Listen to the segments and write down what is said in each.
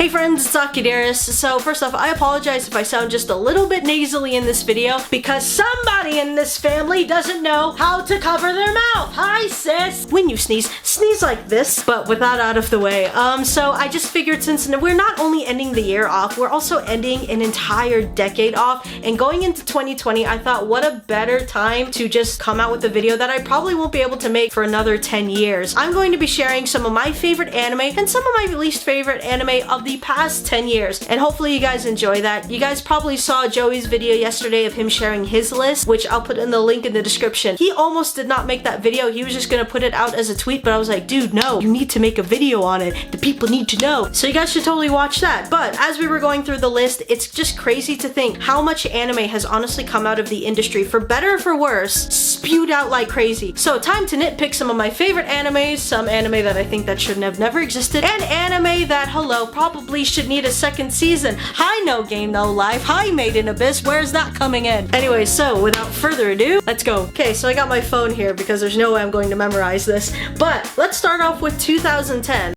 Hey friends, it's Akideris. So first off, I apologize if I sound just a little bit nasally in this video because somebody in this family doesn't know how to cover their mouth. Hi sis! When you sneeze, sneeze like this, but with that out of the way. So I just figured since we're not only ending the year off, we're also ending an entire decade off, and going into 2020, I thought what a better time to just come out with a video that I probably won't be able to make for another 10 years. I'm going to be sharing some of my favorite anime and some of my least favorite anime of the past 10 years, and hopefully you guys enjoy that. You guys probably saw Joey's video yesterday of him sharing his list, which I'll put in the link in the description. He almost did not make that video. He was just gonna put it out as a tweet, but I was like, dude, no, you need to make a video on it. The people need to know. So you guys should totally watch that. But as we were going through the list, it's just crazy to think how much anime has honestly come out of the industry, for better or for worse, spewed out like crazy. So time to nitpick some of my favorite animes, some anime that I think that should have never existed, and anime that, hello, probably should need a second season. Hi, No Game No Life. Hi, Made in Abyss. Where's that coming in? Anyway, so without further ado, let's go. Okay, so I got my phone here because there's no way I'm going to memorize this, but let's start off with 2010.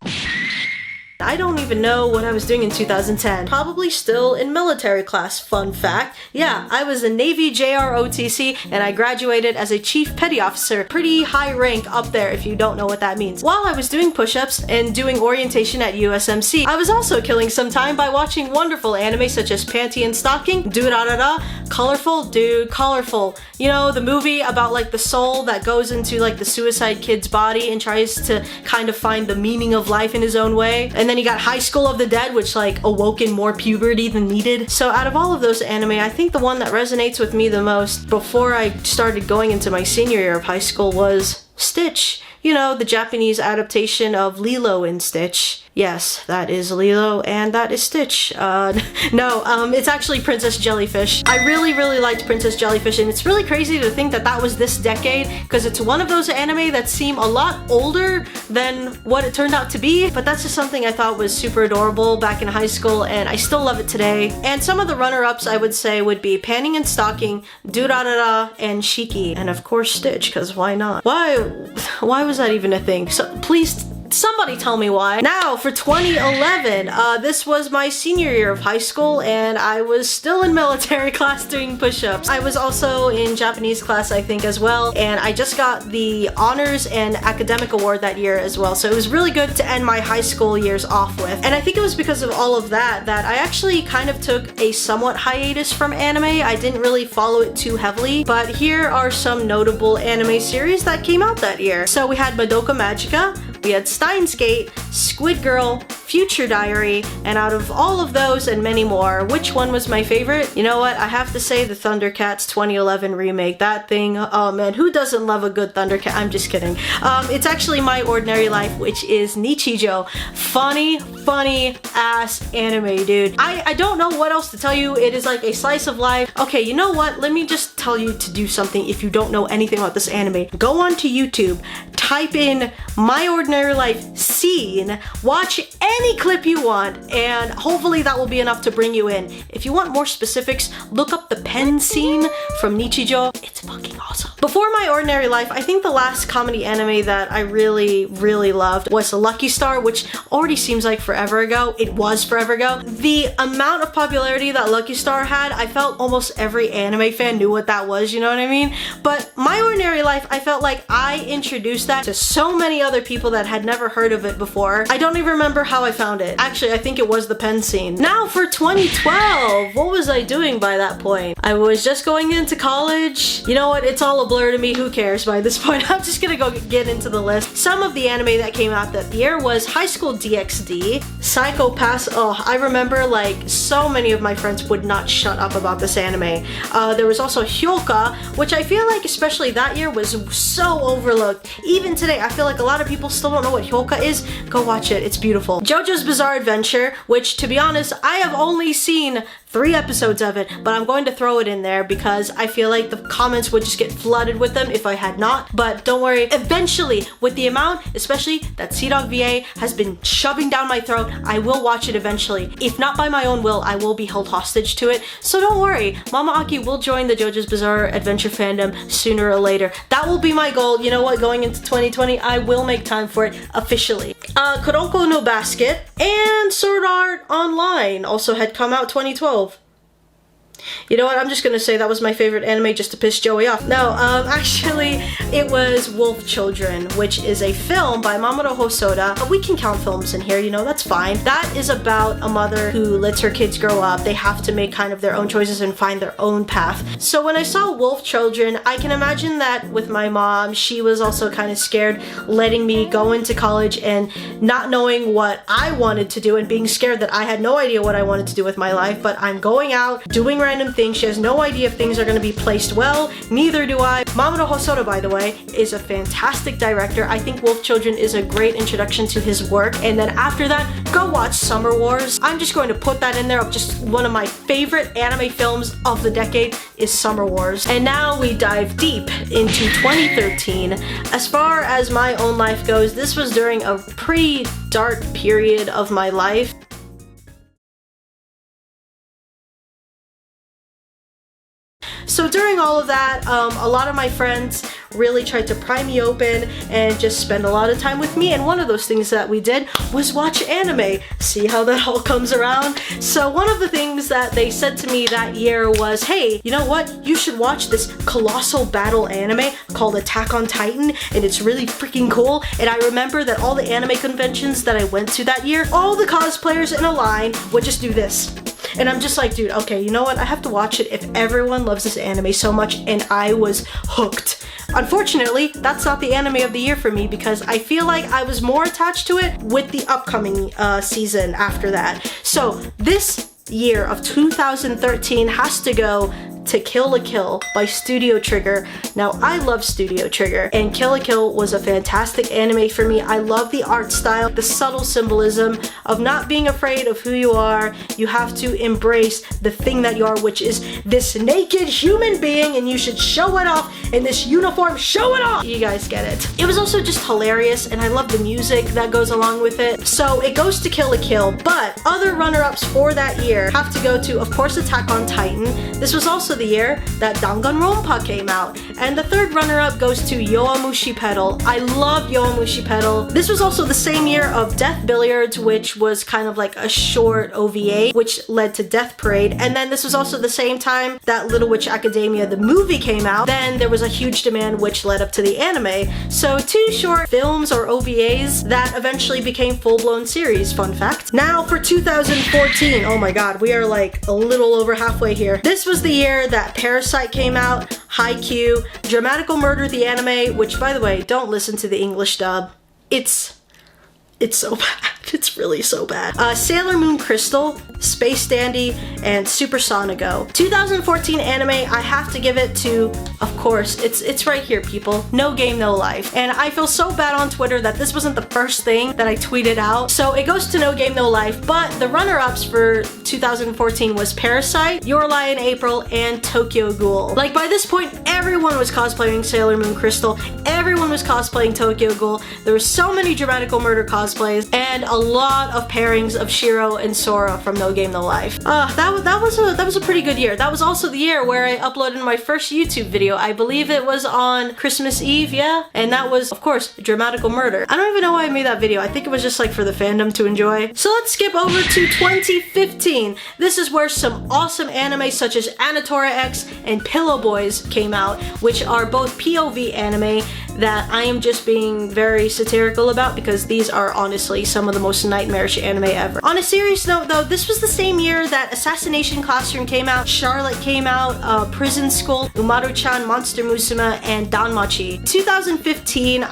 I don't even know what I was doing in 2010. Probably still in military class, fun fact. Yeah, I was a Navy JROTC and I graduated as a Chief Petty Officer. Pretty high rank up there if you don't know what that means. While I was doing push-ups and doing orientation at USMC, I was also killing some time by watching wonderful anime such as Panty and Stocking, Do-Da-Da-Da, Colorful, dude, Colorful. You know, the movie about like the soul that goes into like the suicide kid's body and tries to kind of find the meaning of life in his own way. And then you got High School of the Dead, which like awoke in more puberty than needed. So out of all of those anime, I think the one that resonates with me the most before I started going into my senior year of high school was Stitch. You know, the Japanese adaptation of Lilo and Stitch. Yes, that is Lilo and that is Stitch. It's actually Princess Jellyfish. I really liked Princess Jellyfish, and it's really crazy to think that that was this decade, because it's one of those anime that seem a lot older than what it turned out to be, but that's just something I thought was super adorable back in high school, and I still love it today. And some of the runner-ups I would say would be Panty and Stocking, Do-Da-Da-Da, and Shiki, and of course Stitch, because why not? Why was that even a thing? So please, somebody tell me why. Now for 2011, this was my senior year of high school and I was still in military class doing push-ups. I was also in Japanese class, I think, as well, and I just got the honors and academic award that year as well, so it was really good to end my high school years off with. And I think it was because of all of that I actually kind of took a somewhat hiatus from anime. I didn't really follow it too heavily, but here are some notable anime series that came out that year. So we had Madoka Magica, we had Steins Gate, Squid Girl, Future Diary, and out of all of those and many more, which one was my favorite? You know what? I have to say the Thundercats 2011 remake. That thing, oh man, who doesn't love a good Thundercat? I'm just kidding. It's actually My Ordinary Life, which is Nichijou. Funny ass anime, dude. I don't know what else to tell you. It is like a slice of life. Okay, you know what? Let me just tell you to do something if you don't know anything about this anime. Go onto YouTube, type in My Ordinary Life scene, watch any clip you want, and hopefully that will be enough to bring you in. If you want more specifics, look up the pen scene from Nichijou. It's fucking awesome. Before My Ordinary Life, I think the last comedy anime that I really loved was Lucky Star, which already seems like forever ago. It was forever ago. The amount of popularity that Lucky Star had, I felt almost every anime fan knew what that was, you know what I mean? But My Ordinary Life, I felt like I introduced that to so many other people that had never heard of it before. I don't even remember how I found it. Actually, I think it was the pen scene. Now for 2012, what was I doing by that point? I was just going into college. You know what? It's all a blur to me. Who cares by this point? I'm just gonna go get into the list. Some of the anime that came out that year was High School DxD, Psycho Pass. Oh, I remember like so many of my friends would not shut up about this anime. There was also Hyoka, which I feel like especially that year was so overlooked. Even today, I feel like a lot of people still don't know what Hyoka is. Go watch it. It's beautiful. JoJo's Bizarre Adventure, which to be honest, I have only seen 3 episodes of it, but I'm going to throw it in there because I feel like the comments would just get flooded with them if I had not. But don't worry, eventually, with the amount, especially that Sea-Dog VA has been shoving down my throat, I will watch it eventually. If not by my own will, I will be held hostage to it. So don't worry, Mama Aki will join the JoJo's Bizarre Adventure fandom sooner or later. That will be my goal. You know what? Going into 2020, I will make time for it officially. Kuroko no Basket and Sword Art Online also had come out 2012. You know what, I'm just gonna say that was my favorite anime just to piss Joey off. No, actually, it was Wolf Children, which is a film by Mamoru Hosoda. We can count films in here, you know, that's fine. That is about a mother who lets her kids grow up. They have to make kind of their own choices and find their own path. So when I saw Wolf Children, I can imagine that with my mom, she was also kind of scared letting me go into college and not knowing what I wanted to do and being scared that I had no idea what I wanted to do with my life, but I'm going out, doing random things. She has no idea if things are going to be placed well. Neither do I. Mamoru Hosoda, by the way, is a fantastic director. I think Wolf Children is a great introduction to his work. And then after that, go watch Summer Wars. I'm just going to put that in there. Just one of my favorite anime films of the decade is Summer Wars. And now we dive deep into 2013. As far as my own life goes, this was during a pretty dark period of my life. So during all of that, a lot of my friends really tried to pry me open and just spend a lot of time with me, and one of those things that we did was watch anime. See how that all comes around? So one of the things that they said to me that year was, hey, you know what? You should watch this colossal battle anime called Attack on Titan, and it's really freaking cool. And I remember that all the anime conventions that I went to that year, all the cosplayers in a line would just do this. And I'm just like, dude, okay, you know what? I have to watch it if everyone loves this anime so much, and I was hooked. Unfortunately, that's not the anime of the year for me because I feel like I was more attached to it with the upcoming season after that. So this year of 2013 has to go to Kill la Kill by Studio Trigger. Now, I love Studio Trigger, and Kill la Kill was a fantastic anime for me. I love the art style, the subtle symbolism of not being afraid of who you are. You have to embrace the thing that you are, which is this naked human being, and you should show it off in this uniform. Show it off! You guys get it. It was also just hilarious, and I love the music that goes along with it. So it goes to Kill la Kill, but other runner-ups for that year have to go to, of course, Attack on Titan. This was also the year that Danganronpa came out. And the third runner-up goes to Yowamushi Pedal. I love Yowamushi Pedal. This was also the same year of Death Billiards, which was kind of like a short OVA, which led to Death Parade. And then this was also the same time that Little Witch Academia, the movie, came out. Then there was a huge demand which led up to the anime. So 2 short films or OVAs that eventually became full-blown series, fun fact. Now for 2014, oh my god, we are like a little over halfway here. This was the year that Parasite came out, Haikyuu, Dramatical Murder the anime, which by the way, don't listen to the English dub. It's so bad. It's really so bad. Sailor Moon Crystal, Space Dandy, and Super Sonigo. 2014 anime, I have to give it to, of course, it's right here, people. No Game, No Life. And I feel so bad on Twitter that this wasn't the first thing that I tweeted out. So it goes to No Game, No Life, but the runner-ups for 2014 was Parasite, Your Lie in April, and Tokyo Ghoul. Like, by this point, everyone was cosplaying Sailor Moon Crystal. Everyone was cosplaying Tokyo Ghoul. There were so many Dramatical Murder cosplays, and a lot of pairings of Shiro and Sora from No Game No Life. That was a pretty good year. That was also the year where I uploaded my first YouTube video. I believe it was on Christmas Eve, yeah? And that was, of course, Dramatical Murder. I don't even know why I made that video. I think it was just like for the fandom to enjoy. So let's skip over to 2015. This is where some awesome anime such as Anatora X and Pillow Boys came out, which are both POV anime that I am just being very satirical about because these are honestly some of the most nightmarish anime ever. On a serious note though, this was the same year that Assassination Classroom came out, Charlotte came out, Prison School, Umaru-chan, Monster Musume, and Danmachi. 2015,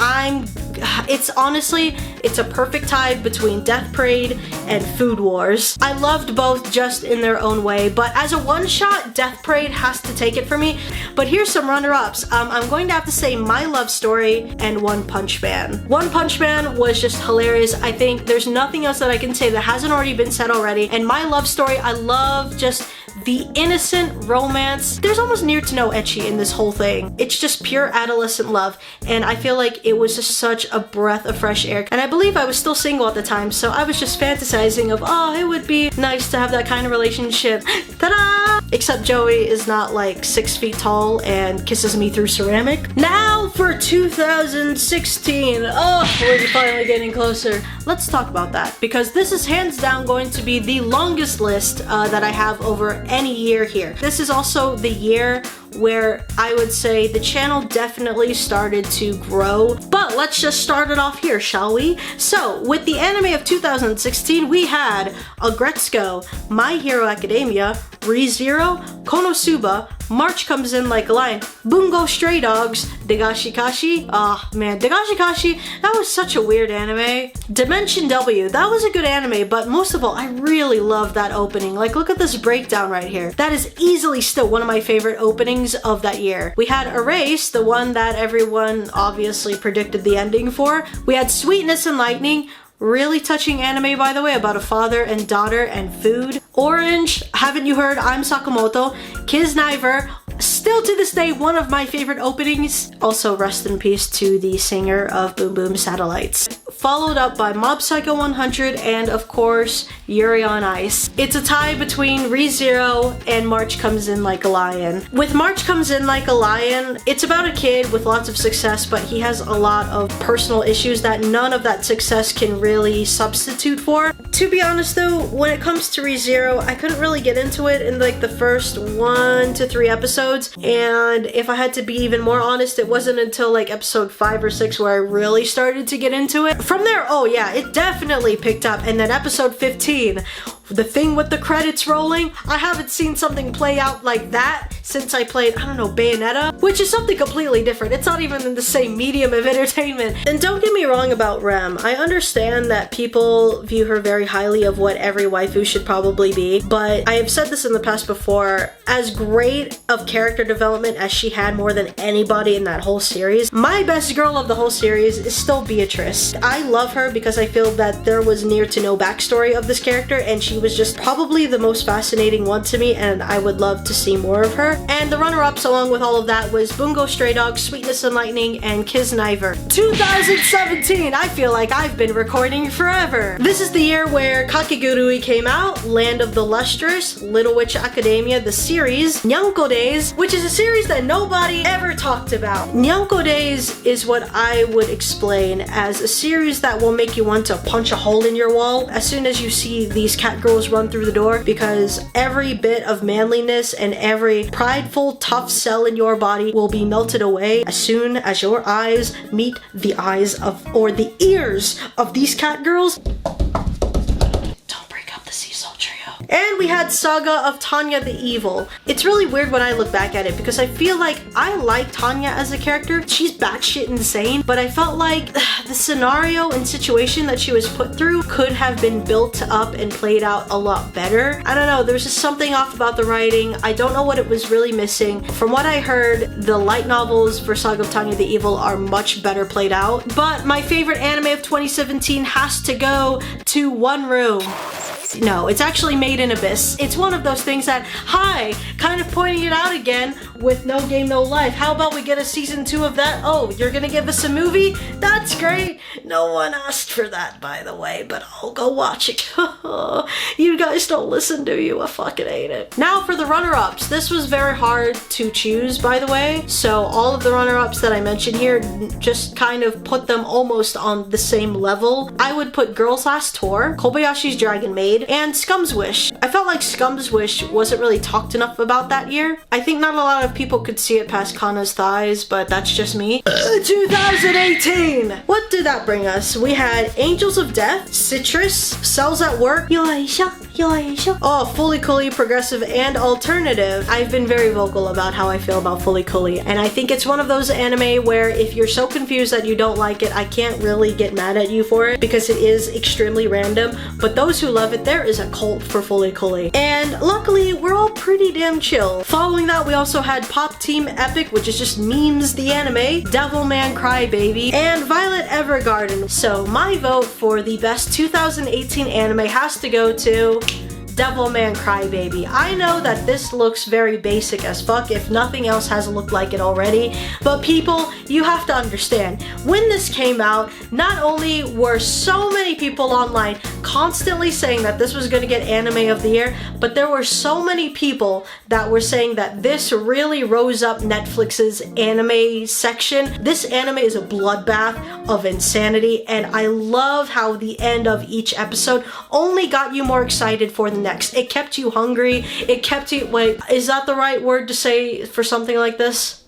it's a perfect tie between Death Parade and Food Wars. I loved both just in their own way, but as a one-shot, Death Parade has to take it for me. But here's some runner-ups. I'm going to have to say My Love Story and One Punch Man. One Punch Man was just hilarious. I think there's nothing else that I can say that hasn't already been said already. And My Love Story, I love just the innocent romance. There's almost near to no ecchi in this whole thing. It's just pure adolescent love, and I feel like it was just such a breath of fresh air. And I believe I was still single at the time, so I was just fantasizing of, oh, it would be nice to have that kind of relationship. Ta-da! Except Joey is not like 6 feet tall and kisses me through ceramic. Now for 2016. Oh, we're finally getting closer. Let's talk about that, because this is hands down going to be the longest list that I have over any year here. This is also the year where I would say the channel definitely started to grow. But let's just start it off here, shall we? So, with the anime of 2016, we had Agretsuko, My Hero Academia, Re:Zero, Konosuba, March Comes In Like a Lion, Bungo Stray Dogs, Degashikashi. Ah, man, Degashikashi, that was such a weird anime. Dimension W, that was a good anime, but most of all, I really love that opening. Like, look at this breakdown right here. That is easily still one of my favorite openings of that year. We had Erase, the one that everyone obviously predicted the ending for. We had Sweetness and Lightning, really touching anime, by the way, about a father and daughter and food. Orange, Haven't You Heard, I'm Sakamoto. Kisniver, still to this day one of my favorite openings. Also, rest in peace to the singer of Boom Boom Satellites. Followed up by Mob Psycho 100 and, of course, Yuri on Ice. It's a tie between Re:Zero and March Comes In Like a Lion. With March Comes In Like a Lion, it's about a kid with lots of success, but he has a lot of personal issues that none of that success can really substitute for. To be honest though, when it comes to Re:Zero, I couldn't really get into it in like the first 1 to 3 episodes, and if I had to be even more honest, it wasn't until like episode 5 or 6 where I really started to get into it. From there, oh yeah, it definitely picked up, and then episode 15, the thing with the credits rolling, I haven't seen something play out like that since I played, I don't know, Bayonetta, which is something completely different. It's not even in the same medium of entertainment. And don't get me wrong about Rem. I understand that people view her very highly of what every waifu should probably be, but I have said this in the past before, as great of character development as she had more than anybody in that whole series, my best girl of the whole series is still Beatrice. I love her because I feel that there was near to no backstory of this character, and she was just probably the most fascinating one to me, and I would love to see more of her. And the runner-ups along with all of that was Bungo Stray Dogs, Sweetness and Lightning, and Kisniver. 2017! I feel like I've been recording forever. This is the year where Kakegurui came out, Land of the Lustrous, Little Witch Academia, the series, Nyanko Days, which is a series that nobody ever talked about. Nyanko Days is what I would explain as a series that will make you want to punch a hole in your wall as soon as you see these cat girls run through the door, because every bit of manliness and every prideful, tough cell in your body will be melted away as soon as your eyes meet the eyes of, or the ears of these cat girls. Don't break up the Seesaw Trio. And we had Saga of Tanya the Evil. It's really weird when I look back at it because I feel like I like Tanya as a character. She's batshit insane, but I felt like the scenario and situation that she was put through could have been built up and played out a lot better. I don't know, there's just something off about the writing. I don't know what it was really missing. From what I heard, the light novels for Saga of Tanya the Evil are much better played out. But my favorite anime of 2017 has to go to One Room. No, it's actually Made in Abyss. It's one of those things that, hi, kind of pointing it out again with No Game No Life. How about we get a season 2 of that? Oh, you're gonna give us a movie? That's great. No one asked for that, by the way, but I'll go watch it. You guys don't listen, do you? I fucking hate it. Now for the runner-ups. This was very hard to choose, by the way. So all of the runner-ups that I mentioned here, just kind of put them almost on the same level. I would put Girls Last Tour, Kobayashi's Dragon Maid, and Scum's Wish. I felt like Scum's Wish wasn't really talked enough about that year. I think not a lot of people could see it past Kana's thighs, but that's just me. 2018! What did that bring us? We had Angels of Death, Citrus, Cells at Work, oh, Fully Cooley, Progressive, and Alternative. I've been very vocal about how I feel about Fully Cooley, and I think it's one of those anime where if you're so confused that you don't like it, I can't really get mad at you for it because it is extremely random, but those who love it, there is a cult for Fully Cooley. And luckily, we're all pretty damn chill. Following that, we also had Pop Team Epic, which is just memes the anime, Devilman Crybaby, and Violet Evergarden. So my vote for the best 2018 anime has to go to Devilman Crybaby. I know that this looks very basic as fuck, if nothing else has looked like it already, but people, you have to understand, when this came out, not only were so many people online constantly saying that this was gonna get Anime of the Year, but there were so many people that were saying that this really rose up Netflix's anime section. This anime is a bloodbath of insanity, and I love how the end of each episode only got you more excited for the next. It kept you hungry. It kept you, wait, is that the right word to say for something like this?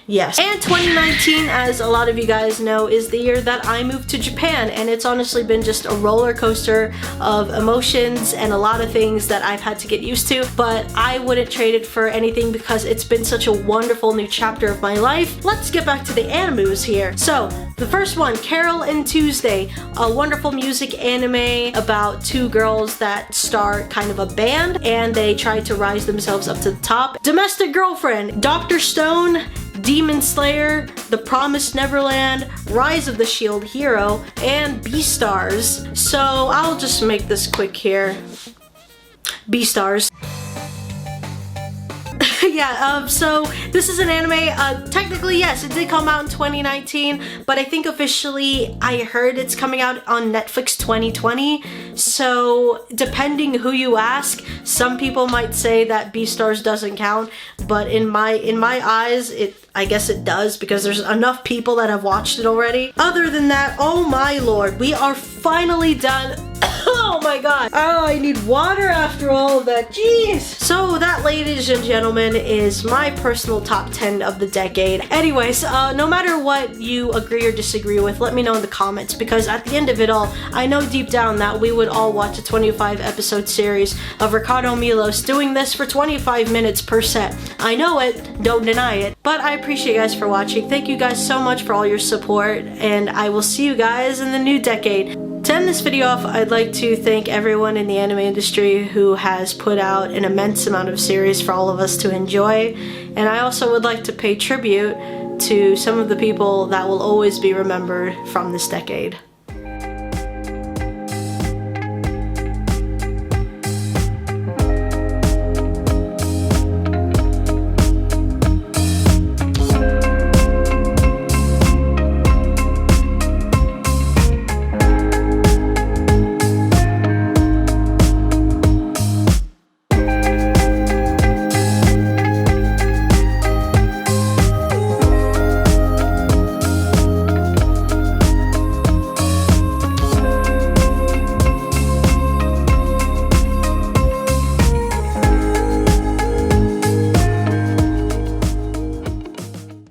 Yes. And 2019, as a lot of you guys know, is the year that I moved to Japan, and it's honestly been just a roller coaster of emotions and a lot of things that I've had to get used to, but I wouldn't trade it for anything because it's been such a wonderful new chapter of my life. Let's get back to the animes here. So, the first one, Carol and Tuesday, a wonderful music anime about two girls that start kind of a band and they try to rise themselves up to the top. Domestic Girlfriend, Dr. Stone, Demon Slayer, The Promised Neverland, Rise of the Shield Hero, and Beastars. So I'll just make this quick here. Beastars. Yeah, so this is an anime, technically yes, it did come out in 2019, but I think officially I heard it's coming out on Netflix 2020, so depending who you ask, some people might say that Beastars doesn't count, but in my eyes, I guess it does because there's enough people that have watched it already. Other than that, oh my lord, we are finally done. Oh my god. Oh, I need water after all of that. Jeez. So that, ladies and gentlemen, is my personal top 10 of the decade. Anyways, no matter what you agree or disagree with, let me know in the comments, because at the end of it all, I know deep down that we would all watch a 25 episode series of Ricardo Milos doing this for 25 minutes per set. I know it, don't deny it, but I appreciate you guys for watching. Thank you guys so much for all your support, and I will see you guys in the new decade. To end this video off, I'd like to thank everyone in the anime industry who has put out an immense amount of series for all of us to enjoy, and I also would like to pay tribute to some of the people that will always be remembered from this decade.